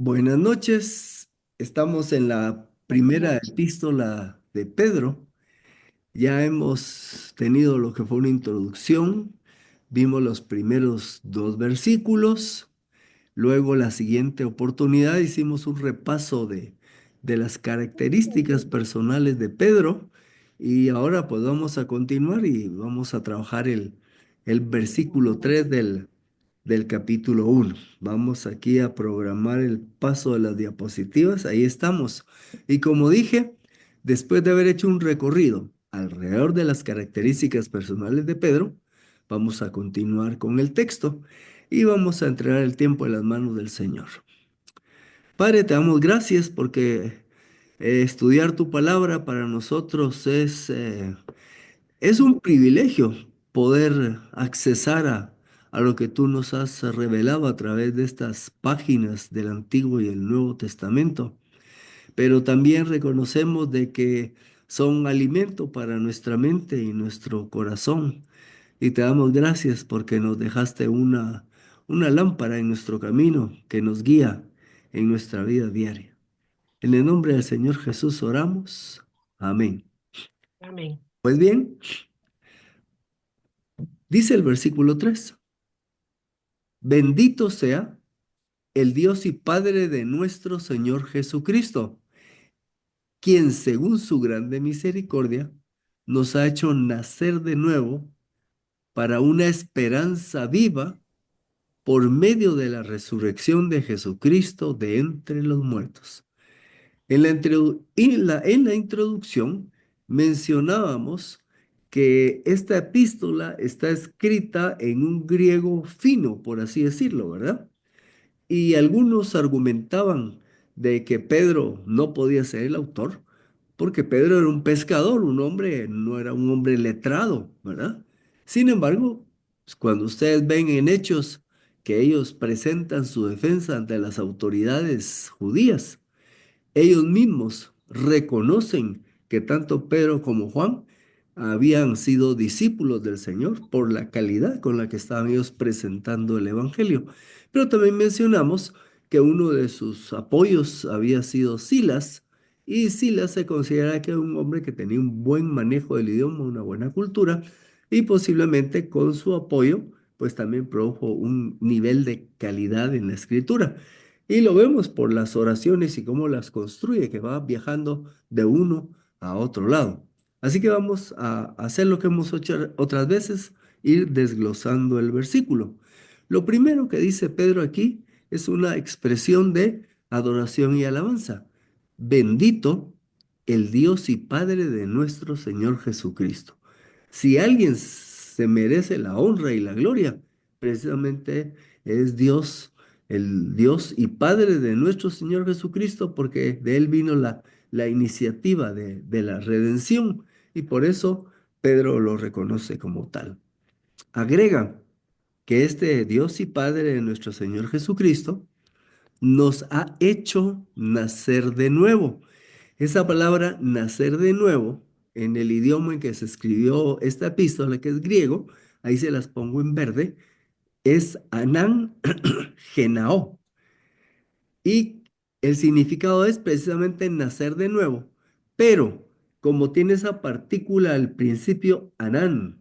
Buenas noches. Estamos en la primera epístola de Pedro. Ya hemos tenido lo que fue una introducción. Vimos los primeros dos versículos. Luego, la siguiente oportunidad, hicimos un repaso de las características personales de Pedro. Y ahora pues vamos a continuar y vamos a trabajar el versículo 3 del capítulo uno. Vamos aquí a programar el paso de las diapositivas. Ahí estamos. Y como dije, después de haber hecho un recorrido alrededor de las características personales de Pedro, vamos a continuar con el texto y vamos a entregar el tiempo en las manos del Señor. Padre, te damos gracias porque estudiar tu palabra para nosotros es un privilegio poder accesar a lo que tú nos has revelado a través de estas páginas del Antiguo y el Nuevo Testamento, pero también reconocemos de que son alimento para nuestra mente y nuestro corazón. Y te damos gracias porque nos dejaste una lámpara en nuestro camino que nos guía en nuestra vida diaria. En el nombre del Señor Jesús oramos. Amén. Amén. Pues bien, dice el versículo 3: Bendito sea el Dios y Padre de nuestro Señor Jesucristo, quien según su grande misericordia nos ha hecho nacer de nuevo para una esperanza viva por medio de la resurrección de Jesucristo de entre los muertos. En la introducción mencionábamos que esta epístola está escrita en un griego fino, por así decirlo, ¿verdad? Y algunos argumentaban de que Pedro no podía ser el autor, porque Pedro era un pescador, un hombre, no era un hombre letrado, ¿verdad? Sin embargo, pues, cuando ustedes ven en Hechos que ellos presentan su defensa ante las autoridades judías, ellos mismos reconocen que tanto Pedro como Juan habían sido discípulos del Señor por la calidad con la que estaban ellos presentando el Evangelio. Pero también mencionamos que uno de sus apoyos había sido Silas, y Silas se considera que era un hombre que tenía un buen manejo del idioma, una buena cultura, y posiblemente con su apoyo, pues también produjo un nivel de calidad en la escritura. Y lo vemos por las oraciones y cómo las construye, que va viajando de uno a otro lado. Así que vamos a hacer lo que hemos hecho otras veces, ir desglosando el versículo. Lo primero que dice Pedro aquí es una expresión de adoración y alabanza. Bendito el Dios y Padre de nuestro Señor Jesucristo. Si alguien se merece la honra y la gloria, precisamente es Dios, el Dios y Padre de nuestro Señor Jesucristo, porque de Él vino la iniciativa de la redención, y por eso Pedro lo reconoce como tal. Agrega que este Dios y Padre de nuestro Señor Jesucristo nos ha hecho nacer de nuevo. Esa palabra nacer de nuevo, en el idioma en que se escribió esta epístola, que es griego, ahí se las pongo en verde, es Anán Genao. Y el significado es precisamente nacer de nuevo. Pero como tiene esa partícula al principio, Anán,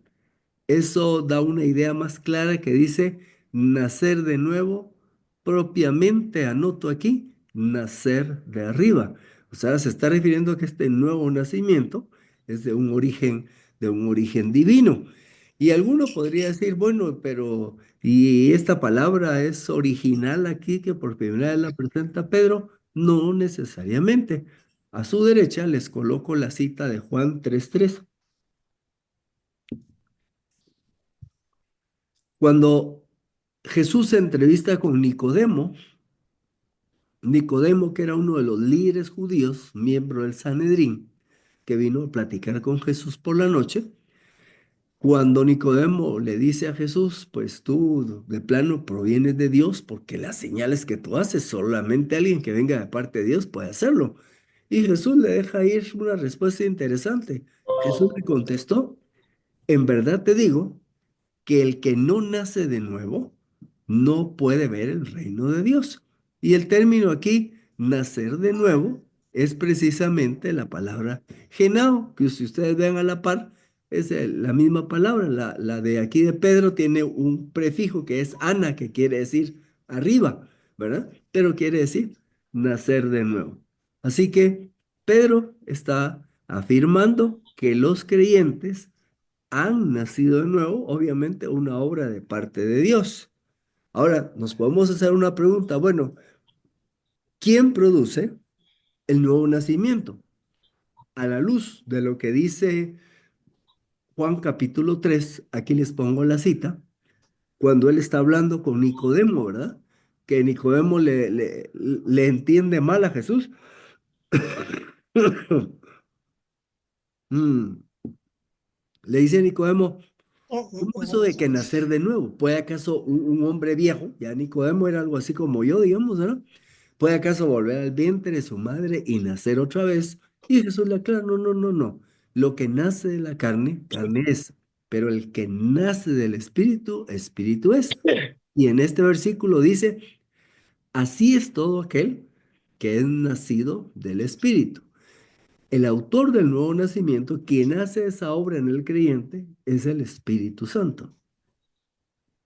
eso da una idea más clara que dice nacer de nuevo, propiamente anoto aquí, nacer de arriba. O sea, se está refiriendo a que este nuevo nacimiento es de un origen divino. Y alguno podría decir, bueno, pero ¿y esta palabra es original aquí que por primera vez la presenta Pedro? No necesariamente. A su derecha les coloco la cita de Juan 3:3. Cuando Jesús se entrevista con Nicodemo, Nicodemo, que era uno de los líderes judíos, miembro del Sanedrín, que vino a platicar con Jesús por la noche. Cuando Nicodemo le dice a Jesús, pues tú de plano provienes de Dios, porque las señales que tú haces, solamente alguien que venga de parte de Dios puede hacerlo. Y Jesús le deja ir una respuesta interesante. Jesús le contestó, en verdad te digo que el que no nace de nuevo no puede ver el reino de Dios. Y el término aquí, nacer de nuevo, es precisamente la palabra genao, que si ustedes ven a la par, es la misma palabra. La de aquí de Pedro tiene un prefijo que es ana, que quiere decir arriba, ¿verdad? Pero quiere decir nacer de nuevo. Así que Pedro está afirmando que los creyentes han nacido de nuevo, obviamente una obra de parte de Dios. Ahora, nos podemos hacer una pregunta, bueno, ¿quién produce el nuevo nacimiento? A la luz de lo que dice Juan capítulo 3, aquí les pongo la cita, cuando él está hablando con Nicodemo, ¿verdad? Que Nicodemo le entiende mal a Jesús. Mm, Le dice a Nicodemo, ¿cómo eso de que nacer de nuevo? ¿Puede acaso un hombre viejo, ya Nicodemo era algo así como yo, digamos, ¿verdad? ¿Puede acaso volver al vientre de su madre y nacer otra vez? Y Jesús le aclara, no, no, no, no. Lo que nace de la carne, carne es, pero el que nace del espíritu, espíritu es. Y en este versículo dice, así es todo aquel que es nacido del espíritu. El autor del nuevo nacimiento, quien hace esa obra en el creyente, es el Espíritu Santo.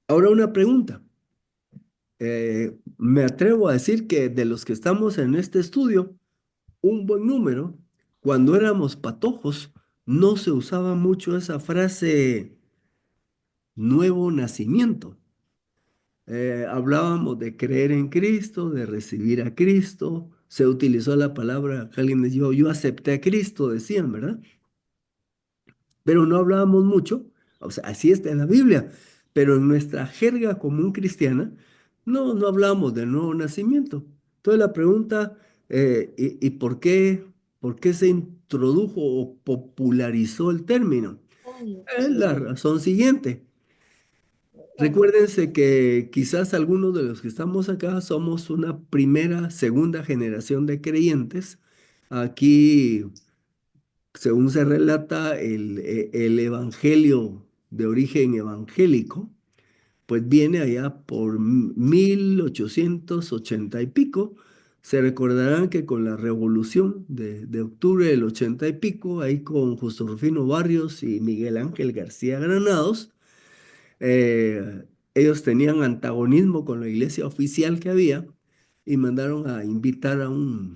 Ahora una pregunta. Me atrevo a decir que de los que estamos en este estudio, un buen número, cuando éramos patojos, no se usaba mucho esa frase nuevo nacimiento. Hablábamos de creer en Cristo, de recibir a Cristo. Se utilizó la palabra, que alguien les dijo, yo acepté a Cristo, decían, ¿verdad? Pero no hablábamos mucho, o sea, así está en la Biblia, pero en nuestra jerga común cristiana, no hablamos del nuevo nacimiento. Entonces la pregunta, ¿y por qué se introdujo o popularizó el término? Es la razón siguiente. Recuérdense que quizás algunos de los que estamos acá somos una primera, segunda generación de creyentes. Aquí según se relata, el evangelio de origen evangélico, pues viene allá por 1880 y pico. Se recordarán que con la revolución de octubre del 80 y pico, ahí con Justo Rufino Barrios y Miguel Ángel García Granados, eh, ellos tenían antagonismo con la iglesia oficial que había y mandaron a invitar a un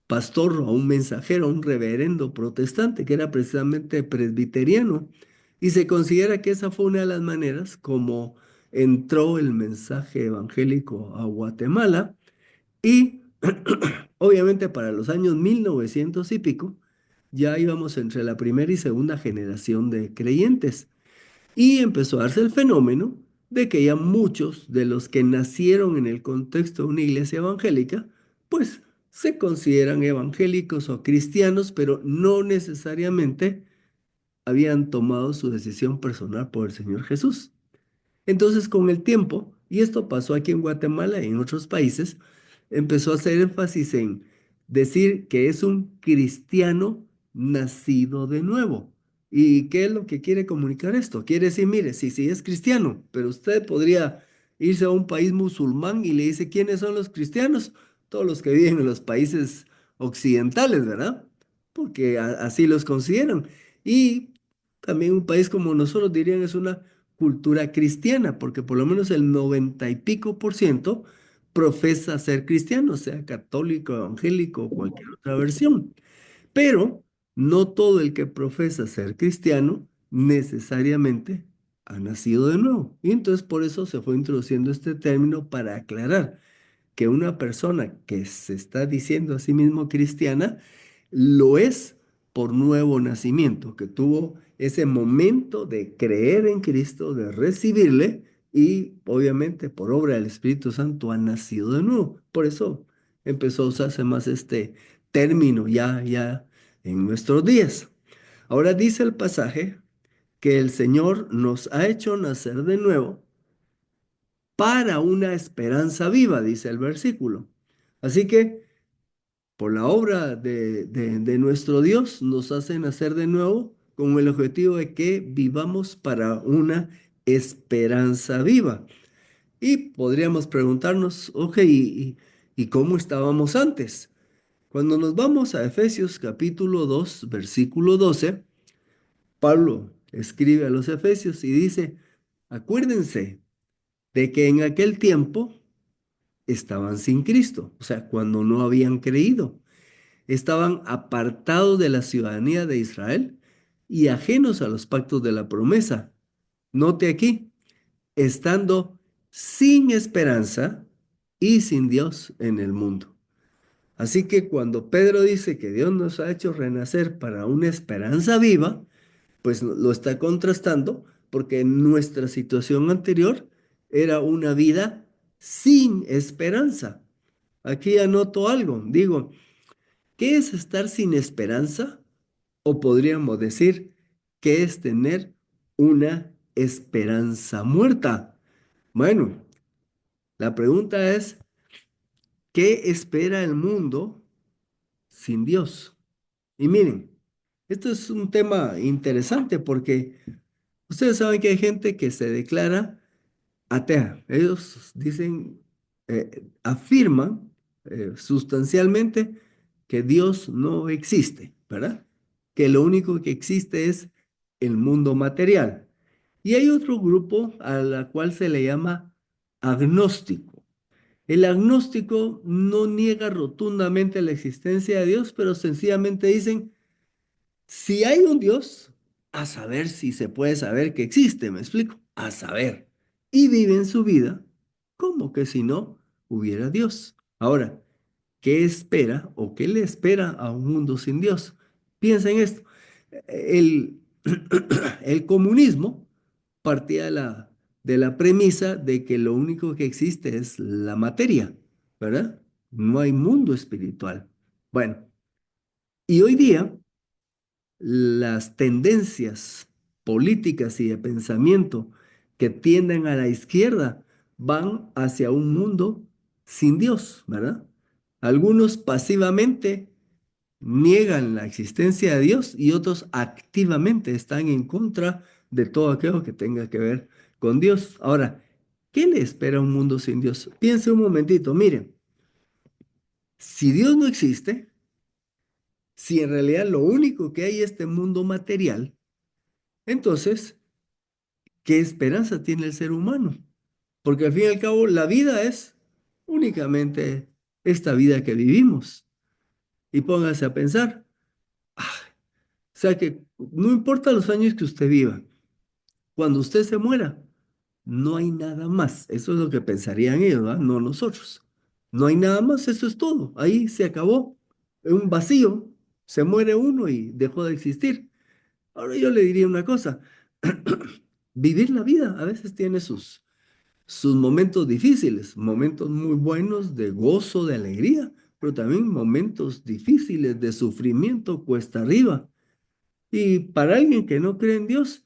pastor, a un mensajero, a un reverendo protestante que era precisamente presbiteriano. Y se considera que esa fue una de las maneras como entró el mensaje evangélico a Guatemala y obviamente para los años 1900 y pico ya íbamos entre la primera y segunda generación de creyentes. Y empezó a darse el fenómeno de que ya muchos de los que nacieron en el contexto de una iglesia evangélica, pues se consideran evangélicos o cristianos, pero no necesariamente habían tomado su decisión personal por el Señor Jesús. Entonces, con el tiempo, y esto pasó aquí en Guatemala y en otros países, empezó a hacer énfasis en decir que es un cristiano nacido de nuevo. ¿Y qué es lo que quiere comunicar esto? Quiere decir, mire, sí, sí es cristiano, pero usted podría irse a un país musulmán y le dice, ¿quiénes son los cristianos? Todos los que viven en los países occidentales, ¿verdad? Porque así los consideran. Y también un país como nosotros dirían es una cultura cristiana, porque por lo menos el 90 y pico por ciento profesa ser cristiano, sea católico, evangélico o cualquier otra versión. Pero no todo el que profesa ser cristiano necesariamente ha nacido de nuevo. Y entonces por eso se fue introduciendo este término para aclarar que una persona que se está diciendo a sí mismo cristiana lo es por nuevo nacimiento, que tuvo ese momento de creer en Cristo, de recibirle y obviamente por obra del Espíritu Santo ha nacido de nuevo. Por eso empezó a usarse más este término ya en nuestros días. Ahora dice el pasaje que el Señor nos ha hecho nacer de nuevo para una esperanza viva, dice el versículo. Así que por la obra de nuestro Dios nos hace nacer de nuevo con el objetivo de que vivamos para una esperanza viva. Y podríamos preguntarnos, ok, ¿y cómo estábamos antes? Cuando nos vamos a Efesios capítulo 2 versículo 12, Pablo escribe a los Efesios y dice, acuérdense de que en aquel tiempo estaban sin Cristo, o sea, cuando no habían creído, estaban apartados de la ciudadanía de Israel y ajenos a los pactos de la promesa. Note aquí, estando sin esperanza y sin Dios en el mundo. Así que cuando Pedro dice que Dios nos ha hecho renacer para una esperanza viva, pues lo está contrastando porque nuestra situación anterior era una vida sin esperanza. Aquí anoto algo, digo, ¿qué es estar sin esperanza? O podríamos decir, ¿qué es tener una esperanza muerta? Bueno, la pregunta es, ¿qué espera el mundo sin Dios? Y miren, esto es un tema interesante porque ustedes saben que hay gente que se declara atea. Ellos dicen, afirman sustancialmente que Dios no existe, ¿verdad? Que lo único que existe es el mundo material. Y hay otro grupo a la cual se le llama agnóstico. El agnóstico no niega rotundamente la existencia de Dios, pero sencillamente dicen, si hay un Dios, a saber si se puede saber que existe, ¿me explico? A saber. Y viven su vida como que si no hubiera Dios. Ahora, ¿qué espera o qué le espera a un mundo sin Dios? Piensa en esto. El, el comunismo partía de la premisa de que lo único que existe es la materia, ¿verdad? No hay mundo espiritual. Bueno, y hoy día las tendencias políticas y de pensamiento que tienden a la izquierda van hacia un mundo sin Dios, ¿verdad? Algunos pasivamente niegan la existencia de Dios y otros activamente están en contra de todo aquello que tenga que ver con Dios. Ahora, ¿qué le espera a un mundo sin Dios? Piense un momentito, miren, si Dios no existe, si en realidad lo único que hay es este mundo material, entonces, ¿qué esperanza tiene el ser humano? Porque al fin y al cabo la vida es únicamente esta vida que vivimos. Y póngase a pensar, o sea que no importa los años que usted viva, cuando usted se muera, no hay nada más. Eso es lo que pensarían ellos, ¿verdad? No nosotros. No hay nada más, eso es todo. Ahí se acabó. Es un vacío. Se muere uno y dejó de existir. Ahora yo le diría una cosa. Vivir la vida a veces tiene sus momentos difíciles, momentos muy buenos de gozo, de alegría, pero también momentos difíciles de sufrimiento cuesta arriba. Y para alguien que no cree en Dios,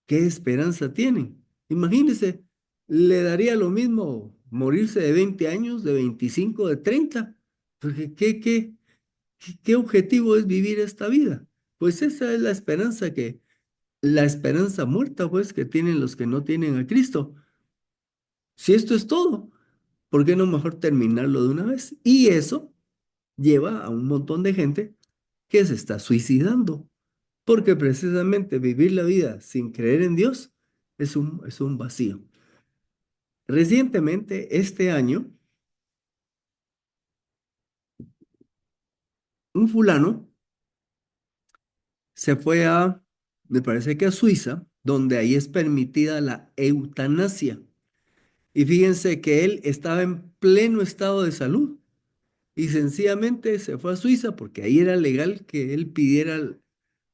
¿qué esperanza tienen? Imagínese, le daría lo mismo morirse de 20 años, de 25, de 30, porque ¿qué objetivo es vivir esta vida? Pues esa es la esperanza muerta, pues, que tienen los que no tienen a Cristo. Si esto es todo, ¿por qué no mejor terminarlo de una vez? Y eso lleva a un montón de gente que se está suicidando, porque precisamente vivir la vida sin creer en Dios es un vacío. Recientemente, este año, un fulano se fue me parece que a Suiza, donde ahí es permitida la eutanasia. Y fíjense que él estaba en pleno estado de salud y sencillamente se fue a Suiza porque ahí era legal que él pidiera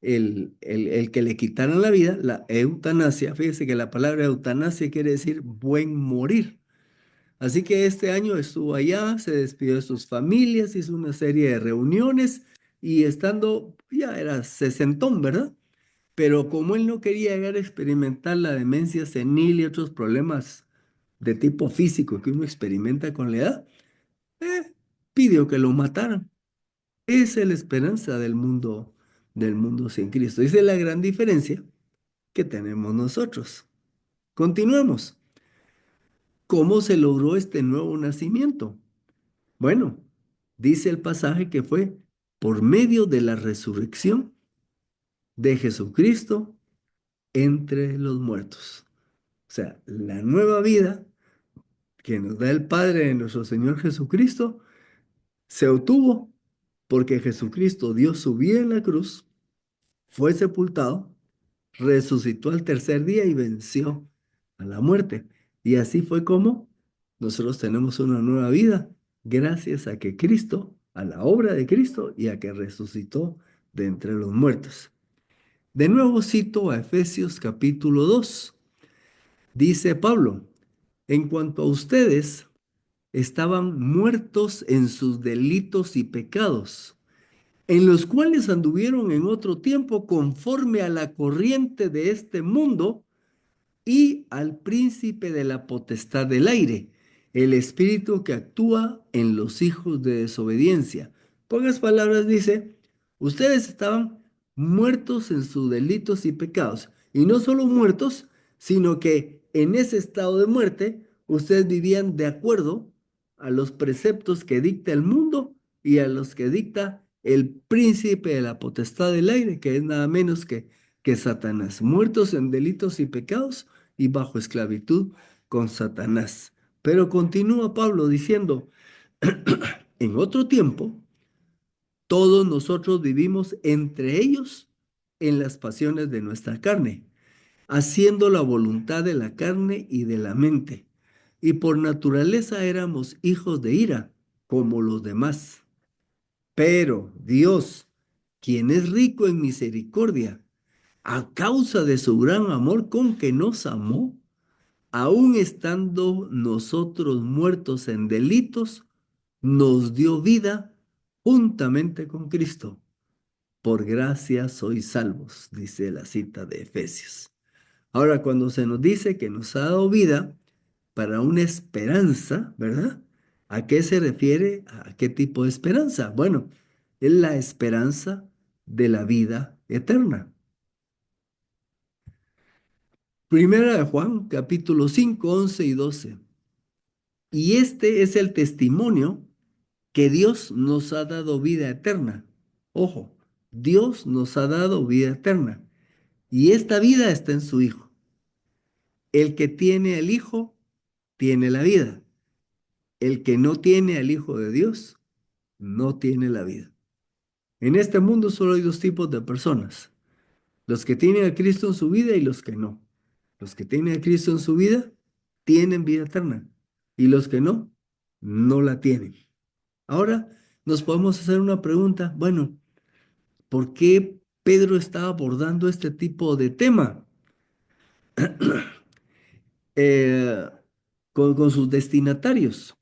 el que le quitaran la vida, la eutanasia. Fíjese que la palabra eutanasia quiere decir buen morir. Así que este año estuvo allá, se despidió de sus familias, hizo una serie de reuniones y estando, ya era sesentón, ¿verdad? Pero como él no quería llegar a experimentar la demencia senil y otros problemas de tipo físico que uno experimenta con la edad, eh, pidió que lo mataran. Esa es la esperanza del mundo sin Cristo. Esa es la gran diferencia que tenemos nosotros. Continuemos. ¿Cómo se logró este nuevo nacimiento? Bueno, dice el pasaje que fue por medio de la resurrección de Jesucristo entre los muertos. O sea, la nueva vida que nos da el Padre de nuestro Señor Jesucristo se obtuvo porque Jesucristo dio su vida en la cruz, fue sepultado, resucitó al tercer día y venció a la muerte. Y así fue como nosotros tenemos una nueva vida gracias a que Cristo, a la obra de Cristo y a que resucitó de entre los muertos. De nuevo cito a Efesios capítulo 2. Dice Pablo, en cuanto a ustedes, estaban muertos en sus delitos y pecados, en los cuales anduvieron en otro tiempo conforme a la corriente de este mundo y al príncipe de la potestad del aire, el espíritu que actúa en los hijos de desobediencia. Pocas palabras dice, ustedes estaban muertos en sus delitos y pecados, y no solo muertos, sino que en ese estado de muerte ustedes vivían de acuerdo a los preceptos que dicta el mundo y a los que dicta el príncipe de la potestad del aire, que es nada menos que Satanás, muertos en delitos y pecados y bajo esclavitud con Satanás. Pero continúa Pablo diciendo, en otro tiempo, todos nosotros vivimos entre ellos en las pasiones de nuestra carne, haciendo la voluntad de la carne y de la mente. Y por naturaleza éramos hijos de ira, como los demás. Pero Dios, quien es rico en misericordia, a causa de su gran amor con que nos amó, aun estando nosotros muertos en delitos, nos dio vida juntamente con Cristo. Por gracia sois salvos, dice la cita de Efesios. Ahora, cuando se nos dice que nos ha dado vida para una esperanza, ¿verdad? ¿A qué se refiere? ¿A qué tipo de esperanza? Bueno, es la esperanza de la vida eterna. Primera de Juan, capítulo 5, 11 y 12. Y este es el testimonio que Dios nos ha dado vida eterna. Ojo, Dios nos ha dado vida eterna. Y esta vida está en su Hijo. El que tiene al Hijo, tiene la vida. El que no tiene al Hijo de Dios, no tiene la vida. En este mundo solo hay dos tipos de personas. Los que tienen a Cristo en su vida y los que no. Los que tienen a Cristo en su vida, tienen vida eterna. Y los que no, no la tienen. Ahora nos podemos hacer una pregunta, bueno, ¿por qué Pedro está abordando este tipo de tema eh, con sus destinatarios?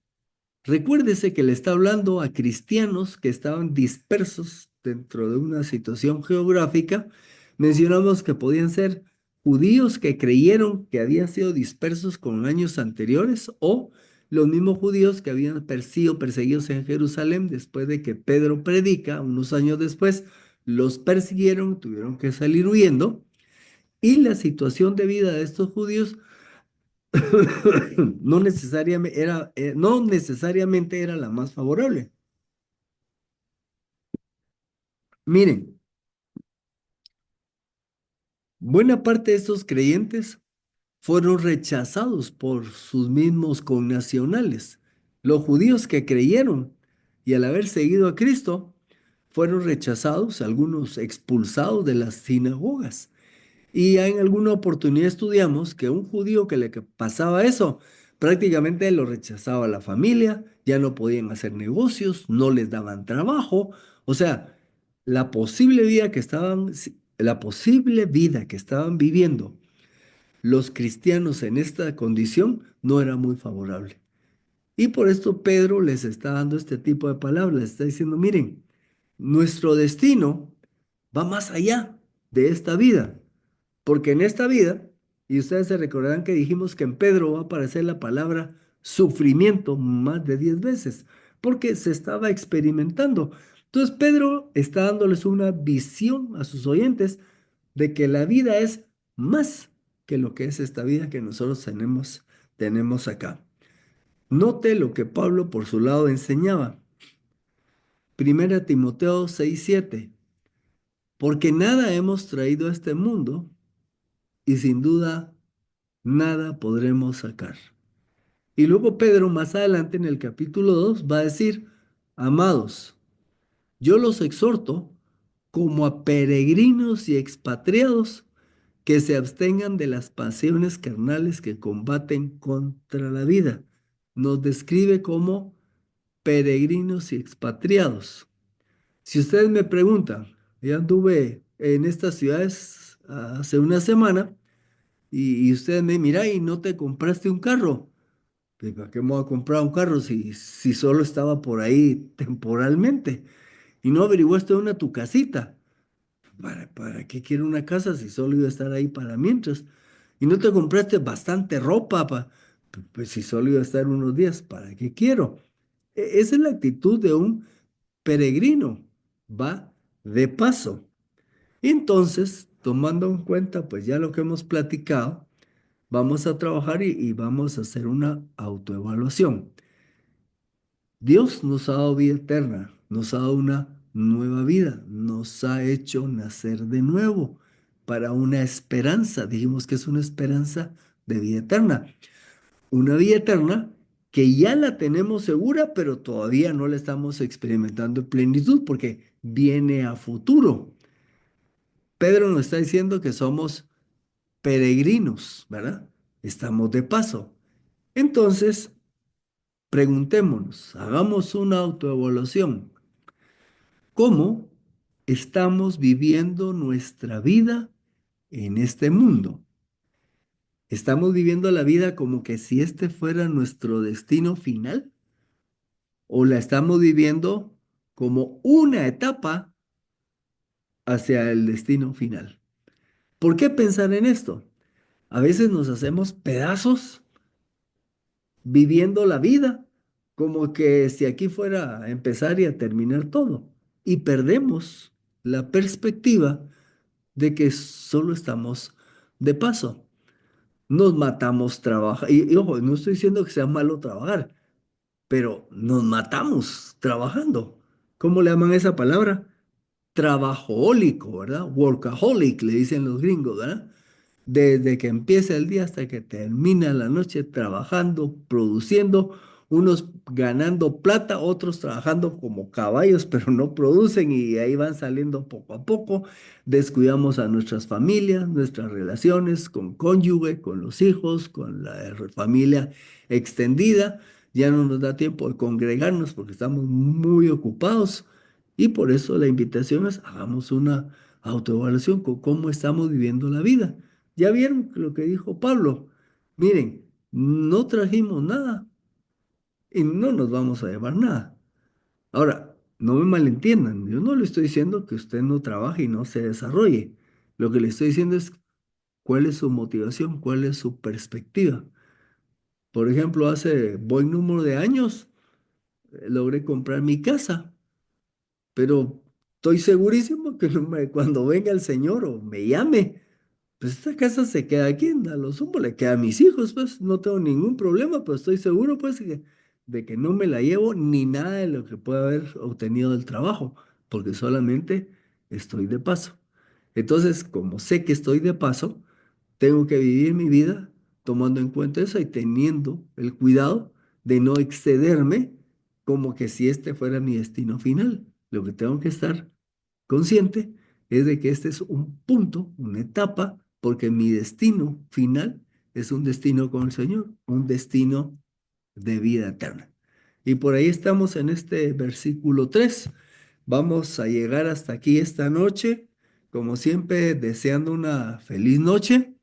Recuérdese que le está hablando a cristianos que estaban dispersos dentro de una situación geográfica. Mencionamos que podían ser judíos que creyeron que habían sido dispersos con años anteriores o los mismos judíos que habían sido perseguidos en Jerusalén después de que Pedro predica, unos años después, los persiguieron, tuvieron que salir huyendo y la situación de vida de estos judíos no necesariamente era la más favorable. Miren, buena parte de estos creyentes fueron rechazados por sus mismos connacionales. Los judíos que creyeron y al haber seguido a Cristo fueron rechazados, algunos expulsados de las sinagogas. Y en alguna oportunidad estudiamos que un judío que le pasaba eso, prácticamente lo rechazaba la familia, ya no podían hacer negocios, no les daban trabajo. O sea, la posible vida que estaban viviendo los cristianos en esta condición no era muy favorable. Y por esto Pedro les está dando este tipo de palabras, les está diciendo, miren, nuestro destino va más allá de esta vida. Porque en esta vida, y ustedes se recordarán que dijimos que en Pedro va a aparecer la palabra sufrimiento más de 10 veces, porque se estaba experimentando. Entonces Pedro está dándoles una visión a sus oyentes de que la vida es más que lo que es esta vida que nosotros tenemos acá. Note lo que Pablo por su lado enseñaba. Primera Timoteo 6:7. Porque nada hemos traído a este mundo y sin duda nada podremos sacar. Y luego Pedro más adelante en el capítulo 2 va a decir, amados, yo los exhorto como a peregrinos y expatriados que se abstengan de las pasiones carnales que combaten contra la vida. Nos describe como peregrinos y expatriados. Si ustedes me preguntan, yo anduve en estas ciudades hace una semana y ustedes me miran y no te compraste un carro. Pues, ¿para qué me voy a comprar un carro si solo estaba por ahí temporalmente? Y no averiguaste una tu casita. ¿Para qué quiero una casa si solo iba a estar ahí para mientras? Y no te compraste bastante ropa, pues si solo iba a estar unos días, ¿para qué quiero? Esa es la actitud de un peregrino, va de paso. Entonces, tomando en cuenta pues ya lo que hemos platicado, vamos a trabajar y vamos a hacer una autoevaluación. Dios nos ha dado vida eterna, nos ha dado una nueva vida, nos ha hecho nacer de nuevo para una esperanza. Dijimos que es una esperanza de vida eterna. Una vida eterna que ya la tenemos segura, pero todavía no la estamos experimentando en plenitud porque viene a futuro. Pedro nos está diciendo que somos peregrinos, ¿verdad? Estamos de paso. Entonces, preguntémonos, hagamos una autoevaluación. ¿Cómo estamos viviendo nuestra vida en este mundo? ¿Estamos viviendo la vida como que si este fuera nuestro destino final? ¿O la estamos viviendo como una etapa hacia el destino final? ¿Por qué pensar en esto? A veces nos hacemos pedazos viviendo la vida, como que si aquí fuera a empezar y a terminar todo. Y perdemos la perspectiva de que solo estamos de paso. Nos matamos trabajando. Y ojo, no estoy diciendo que sea malo trabajar, pero nos matamos trabajando. ¿Cómo le llaman esa palabra? Trabajólico, ¿verdad? Workaholic, le dicen los gringos, ¿verdad? Desde que empieza el día hasta que termina la noche trabajando, produciendo, unos ganando plata, otros trabajando como caballos, pero no producen y ahí van saliendo poco a poco. Descuidamos a nuestras familias, nuestras relaciones con cónyuge, con los hijos, con la familia extendida. Ya no nos da tiempo de congregarnos porque estamos muy ocupados y por eso la invitación es hagamos una autoevaluación con cómo estamos viviendo la vida. Ya vieron lo que dijo Pablo. Miren, no trajimos nada y no nos vamos a llevar nada. Ahora, no me malentiendan. Yo no le estoy diciendo que usted no trabaje y no se desarrolle. Lo que le estoy diciendo es cuál es su motivación, cuál es su perspectiva. Por ejemplo, hace buen número de años logré comprar mi casa, pero estoy segurísimo que cuando venga el Señor o me llame, pues esta casa se queda aquí, a lo sumo le queda a mis hijos, pues no tengo ningún problema, pero estoy seguro pues de que no me la llevo ni nada de lo que pueda haber obtenido del trabajo, porque solamente estoy de paso. Entonces, como sé que estoy de paso, tengo que vivir mi vida tomando en cuenta eso y teniendo el cuidado de no excederme como que si este fuera mi destino final. Lo que tengo que estar consciente es de que este es un punto, una etapa, porque mi destino final es un destino con el Señor, un destino de vida eterna. Y por ahí estamos en este versículo 3. Vamos a llegar hasta aquí esta noche, como siempre, deseando una feliz noche